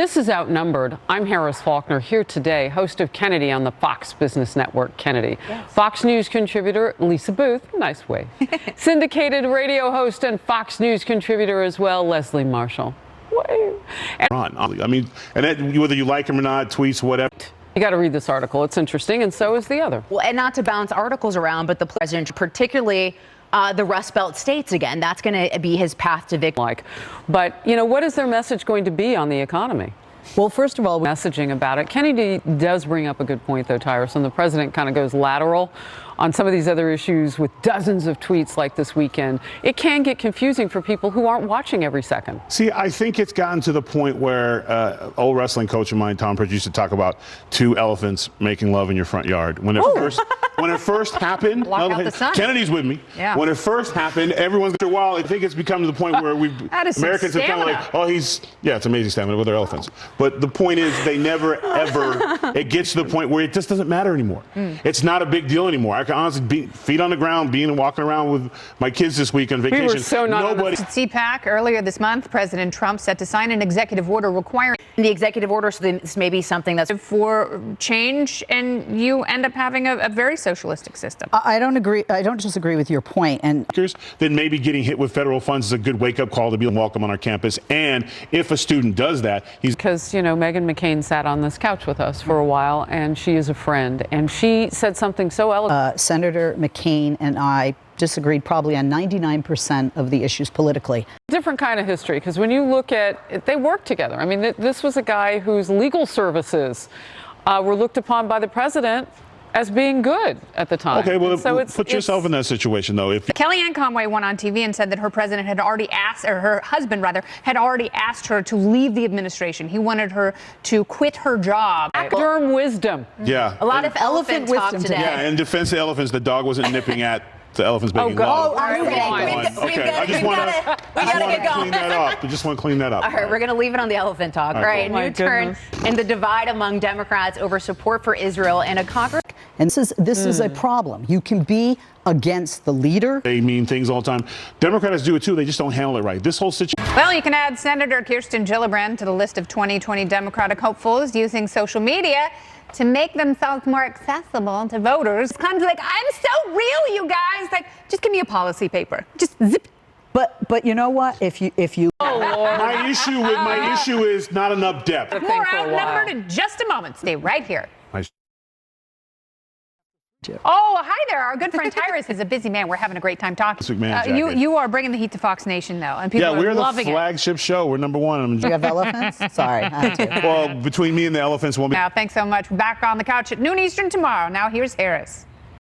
This is Outnumbered. I'm Harris Faulkner, here today, host of Kennedy on the Fox Business Network. Kennedy. Yes. Fox News contributor Lisa Booth, nice way. Syndicated radio host and Fox News contributor as well, Leslie Marshall. I mean, and that, whether you like him or not, tweets, whatever. You got to read this article. It's interesting, and so is the other. Well, and not to bounce articles around, but the president, particularly the Rust Belt states again, that's going to be his path to victory. But, you know, what is their message going to be on the economy? Well, first of all, messaging about it. Kennedy does bring up a good point, though, Tyrus. The president kind of goes lateral on some of these other issues with dozens of tweets like this weekend. It can get confusing for people who aren't watching every second. See, I think it's gotten to the point where old wrestling coach of mine, Tom Pridge, used to talk about two elephants making love in your front yard. When it first happened, Kennedy's with me. Yeah. When it first happened, everyone's after a while. I think it's become to the point where Americans have kind of like, oh, it's amazing stamina with their elephants. But the point is, they never ever. It gets to the point where it just doesn't matter anymore. It's not a big deal anymore. I can honestly feet on the ground, walking around with my kids this week on vacation. We were so Nobody. At CPAC earlier this month, President Trump set to sign an executive order requiring the executive order. So this may be something that's for change, and you end up having a very socialistic system. I don't agree. I don't disagree with your point. And then maybe getting hit with federal funds is a good wake-up call to be welcome on our campus. And if a student does that, because, you know, Meghan McCain sat on this couch with us for a while, and she is a friend, and she said something so eloquent. Senator McCain and I disagreed probably on 99% of the issues politically. Different kind of history, because when you look at it, they worked together. I mean, this was a guy whose legal services were looked upon by the president as being good at the time. Okay, well, so put yourself in that situation, though. Kellyanne Conway went on TV and said that her president had already asked, or her husband rather, had already asked her to leave the administration. He wanted her to quit her job. Derm wisdom. Yeah. A lot of elephant wisdom today. Yeah, in defense of elephants, the dog wasn't nipping at the elephant's making love. Okay, I just want to clean that up. I just want to clean that up. All right, we're going to leave it on the elephant talk. All right, new turn in the divide among Democrats over support for Israel and a Congress. And this is a problem. You can be against the leader. They mean things all the time. Democrats do it too. They just don't handle it right. This whole situation. Well, you can add Senator Kirsten Gillibrand to the list of 2020 Democratic hopefuls using social media to make themselves more accessible to voters. It's kind of like, I'm so real, you guys. Like, just give me a policy paper. Just zip. But you know what? If you my issue is not enough depth. More outnumbered in just a moment. Stay right here. Oh, hi there. Our good friend Tyrus is a busy man. We're having a great time talking. You are bringing the heat to Fox Nation, though, and people are loving it. We're the flagship show. We're number one. Do you have elephants? Sorry. I had to. Well, between me and the elephants, we'll be. Now, thanks so much. Back on the couch at noon Eastern tomorrow. Now, here's Harris.